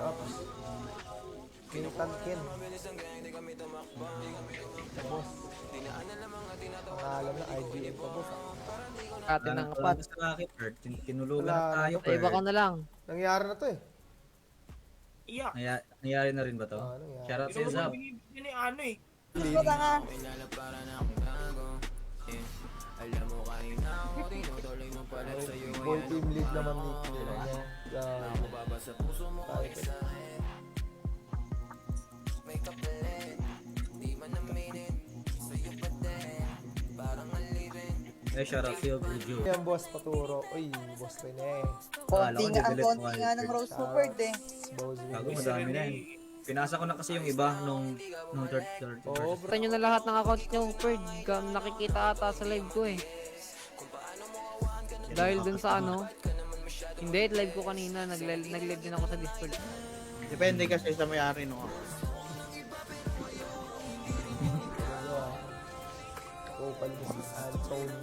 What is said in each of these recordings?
Tapos, Kintan Ken. Sa boss. Pangalan na IGN pa boss. Atin ng Wala apat. na sa Rocket Earth. Tinulugan Wala na tayo, Sa iba ko Pert. na lang. Nangyari na to eh. Iyak. Nangyari na rin ba to? Nangyari. Shoutout Pero sa'yo, Zab. binibigyan ni ano eh. Boy team lead naman ni Shoutout sa'yo, Bujo. Yan boss paturo. Uy, boss rin eh. Akala ko Ang delete konti mo nga nga, ng Pert. Rose Hubert eh. Boss Gago, rin. madami na eh. Pinasa ko na kasi yung iba nung third. Oo, bro. Basta nyo na lahat ng account nyo, Perd. Nakikita ata sa live ko eh. Dahil dun sa ano. Hindi, live ko kanina. Nag-live din ako sa Discord. Depende kasi sa may-ari no. Opal mo si Anthony.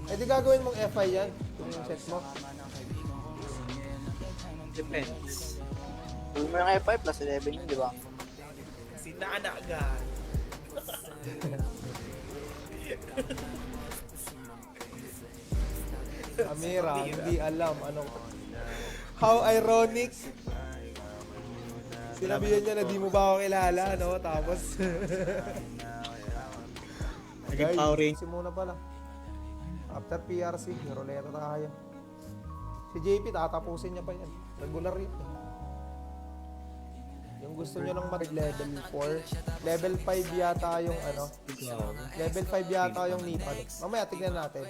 Eh di gagawin mong FI yan. Kung yung set mo. Depends. Gawin mo yung F5 plus 11 yun, di ba? Sinana agad. Amira, hindi alam anong... How ironic. Sinabihan niya na di mo ba ako kilala, no? Tapos... Naging Power Ranger. Simuna pa lang. After PRC, Roleta tayo. Si JP, tatapusin niya pa yan. Regular yun. Yung gusto niyo lang mag-level 4. Level 5 yata yung ano. Level 5 yata yung Nipan. Mamaya, tignan natin.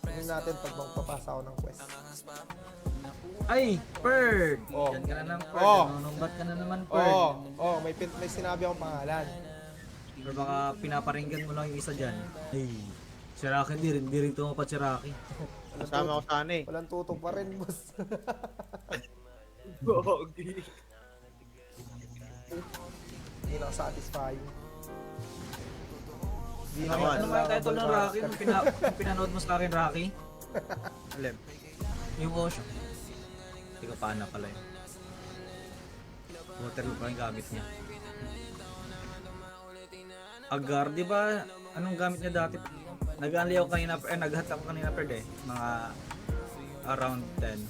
Tignan natin pag magpapasa ako ng quest. Ay, Perd! Oh. Yan ka na lang, Perd. Oh. Nanunumbat ka na naman, Perd. Oo, may sinabi akong pangalan. Pero baka pinaparinggan mo lang yung isa dyan. Ay, si Rocky, di rin tumapat si Rocky. Kasama ko sana eh. Walang tutok pa rin, boss. Gogi. Hindi na satisfying. Hindi Naman. Ano nga yung title ng Rocky nung pinanood mo sa akin, Rocky? Alam. Yung Osho. Hindi ka paana pala yun. Waterloo pa yung gamit niya. Agar, di ba? Anong gamit niya dati? Nag-unli ako kanina, nag-hat ako kanina per day. Mga around 10.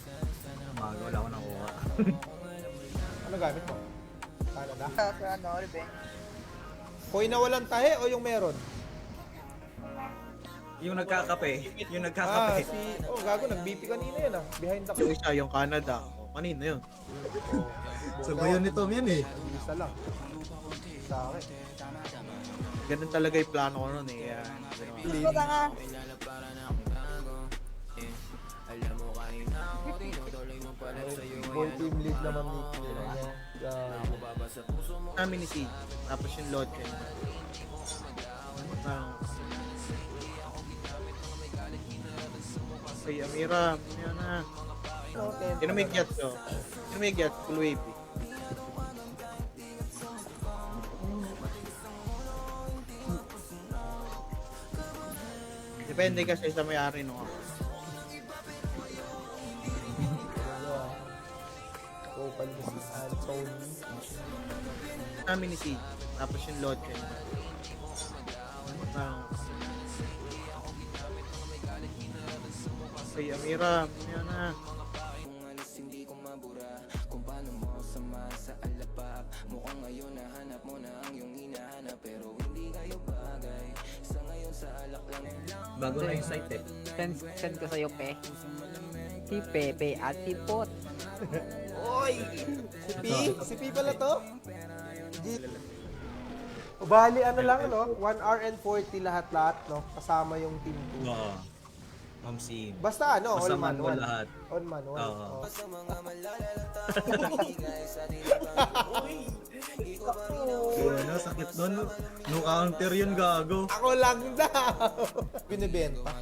Umaga, wala ko nakuha. Ano gamit mo? Canada? Sa ano, revenge. Koy na walang tahe o yung meron? Yung nagkakape. Yung Ah, nagkakape. gago, nag-BP kanina yun ah. Behind the Yung isa, yung Canada. O, kanina yun. Sabayan ni Tom yan eh. Isa lang. Sa akin. Ganun talaga yung plano ko nun eh. Clean. Ito nga. Boy team lead naman ni Namin ni Sid. Tapos yung Lodge. Ay, Amira. Yan na. Sino may get to? Sino may get? Full wave. Depende kasi sa may-ari no. Opal mo si Anthony. Namin ni Sid. Tapos yung Lodge. Ay, Amira. Yan na. Bago na yung site eh. Send ko sa'yo, Pe. Si Pepe at si Pot. Si P? Si P pala to? G. O bali ano lang no? 1 hour and 40 lahat-lahat no? Kasama yung team ko. Oo. Mamsi. Basta ano, Basta all manual manual. lahat. All manual. Oo. Oh. Ano, sakit doon. No counter yun, gago. Ako lang daw. Binibenta.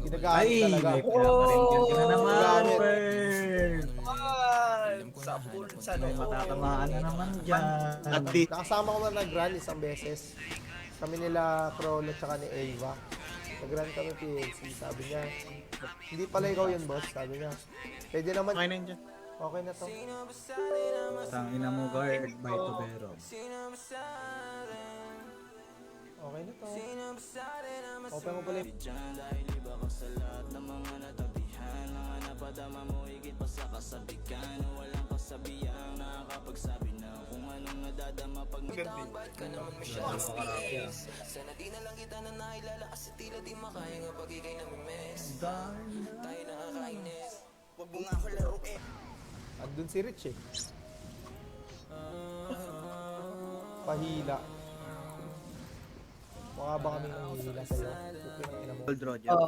Ginagamit Ay, talaga. may pinaparinggan ka na naman, Gamit. Pern. Sa bulsa no. May matatamaan na naman dyan. At di. Nakasama ko na nag-run isang beses. Kami nila Crollo tsaka ni Ava. Nag-run kami PLC. Sabi niya, Hindi pala ikaw yun, boss. Sabi niya. Pwede naman. Okay na yun dyan. Okay na to. Tang ina mo guard by Tubero. Okay na to. Open mo pala yung... Andun si Rich eh. Pahila. Mukha ba kaming nanghihila sa'yo? Gold Roger. Oo.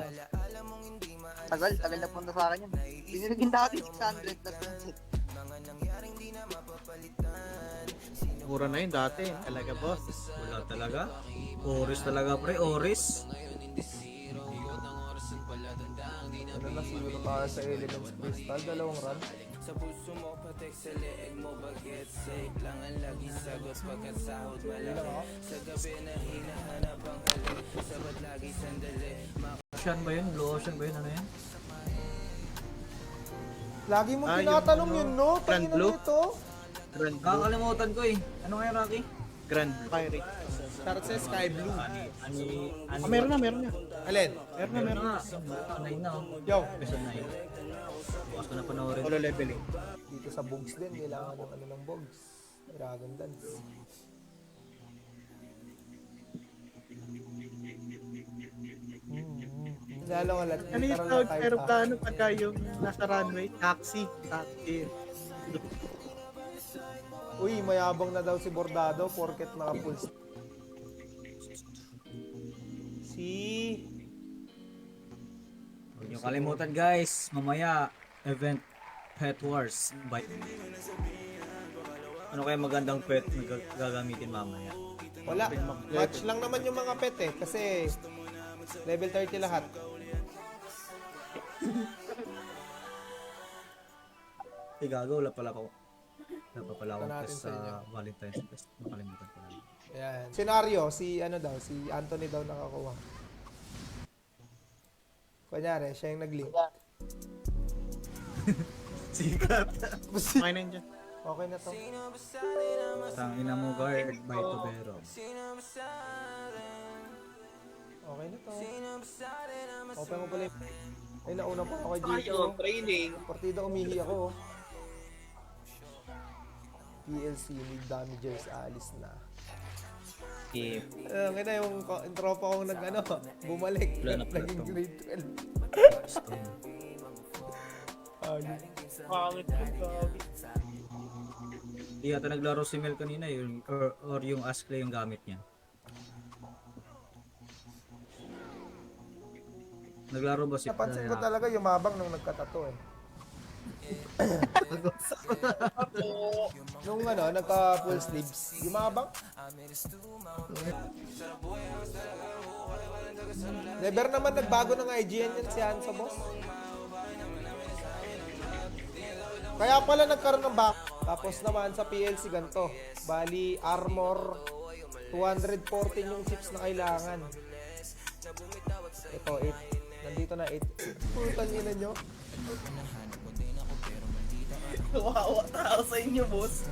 Tagal na punta sa akin yun. Binilagin dati 600 na sunset. Mura na yun dati. Talaga, boss. Wala talaga. Oris talaga pre, Oris. Ano na siguro para sa Elements Crystal? 2 run. Sa puso mo, patek sa leeg mo, bagets safe lang ang lagi sagos pagkat sahod malaki. Sa gabi na hinahanap ang halik, sabat lagi sandali. Ocean ba yun? Blue Ocean ba yun? Ano yan? Lagi mo Ah, yung tinatanong ano, yun, no? Grand Tangina Blue? nito. Grand Blue. Kakalimutan ko eh. Ano nga yun, Rocky? Grand Blue. Pirate. Start sa Sky Blue. Ah, meron na. Alin? Meron na. Ah, 9 na oh. Yo, Episode 9. Bukas ko na panoorin. Solo leveling. dito sa Bogs din, kailangan ng ano ng Bogs. Dragon Dance. Lalo nga lang, Ano yung tawag sa aeroplano pagka yung nasa runway? Taxi. Uy, mayabang na daw si Bordado porket naka-full si... Huwag niyo kalimutan guys, mamaya event Pet Wars by ano kaya magandang pet na gagamitin mamaya? Wala, match lang naman yung mga pet eh, kasi level 30 lahat. Eh gago, wala pala ako Natin quest sa inyo. sa Valentine's Quest. Nakalimutan ko na. Ayan. Senaryo, si ano daw, si Anthony daw nakakuha. Kunyari, siya yung nag-link. Sikat! Okay na yun dyan. Okay na to. Tang ina mo guard by Tubero. Okay na to. Open mo pala yung... Ay, nauna pa ako kay Jito. Training. Partida umihi ako. PLC, need damagers, alis na. Ang ina yung tropa kong bumalik. Naging grade 12. Ayun. Pangit yung gabi. Di yata naglaro si Mel kanina yun, or yung Askley yung gamit niya. Naglaro ba si Napansin ko talaga yumabang nung nagkatato eh. Nung nagka full sleeves, yumabang. Never naman nagbago ng IGN yan si Hansa, boss. Kaya pala nagkaroon ng back. Tapos naman sa PLC ganito. Bali, armor 214 yung chips na kailangan. Ito, 8. Nandito na 8. Putang ina nyo. Kawawa tao sa inyo, boss.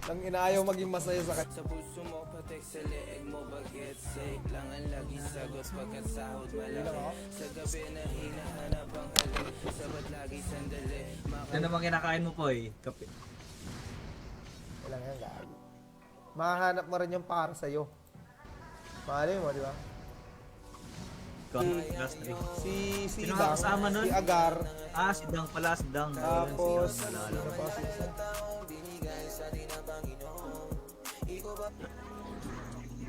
Nang inaayaw maging masaya sa kanya. Sa puso mo, patek sa leeg mo, bagets safe lang ang lagi sagos pagkat sahod malaki. Sa gabi na hinahanap ang halik, sabat lagi sandali. Ano namang kinakain mo po eh? Kape. Wala nga yan, gago. Makahanap mo rin yung para sa'yo. Mahalin mo, di ba? Gas na rin. Si Sino Dang, nga kasama nun? si Agar, Ah, si Dang pala, si Dang. tapos, Si Dang, sino pa si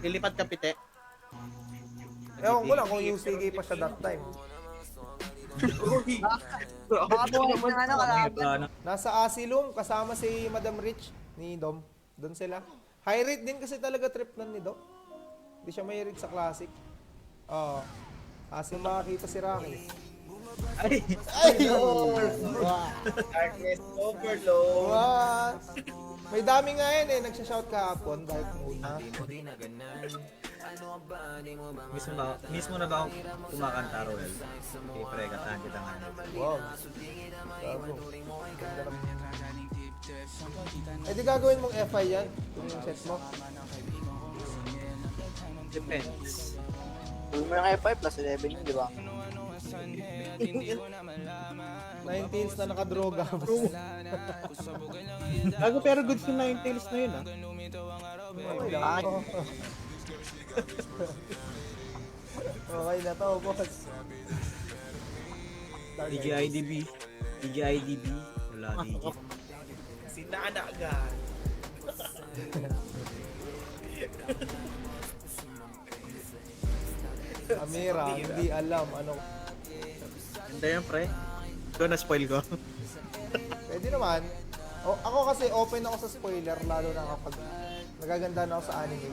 Lilipat ka pite. Ewan ko lang kung UCG pa siya that time. Baka buhay mo na kalaban. Nasa Asylum, kasama si Madam Rich ni Dom. Doon sila. High rate din kasi talaga trip nun ni Dom. Hindi siya mahilig sa classic. Oo. Kasi makakita si Rocky. Ay! Ay! Darkness overload. What? May dami nga yan eh. Nagsha-shout kahapon. Dark mode na. Mismo na ba ako kumakanta, Roel? Okay, pre, kantahan kita nga. Wow. Gago. Ganda naman. Eh di gagawin mong FI yan, yung set mo. Depends. Gawin mo yung F5 plus 11 yun, di ba? 19s na nakadroga. Gago pero goods yung Ninetales na yun ah. Okay lang. Ay. Okay na to, boss. DJIDB. DJIDB. Wala, DJ. Sinanagan. Amira, hindi alam ano. Ganda yan, pre. Ito na spoil ko. Pwede naman. O, ako kasi open ako sa spoiler lalo na kapag nagaganda na ako sa anime.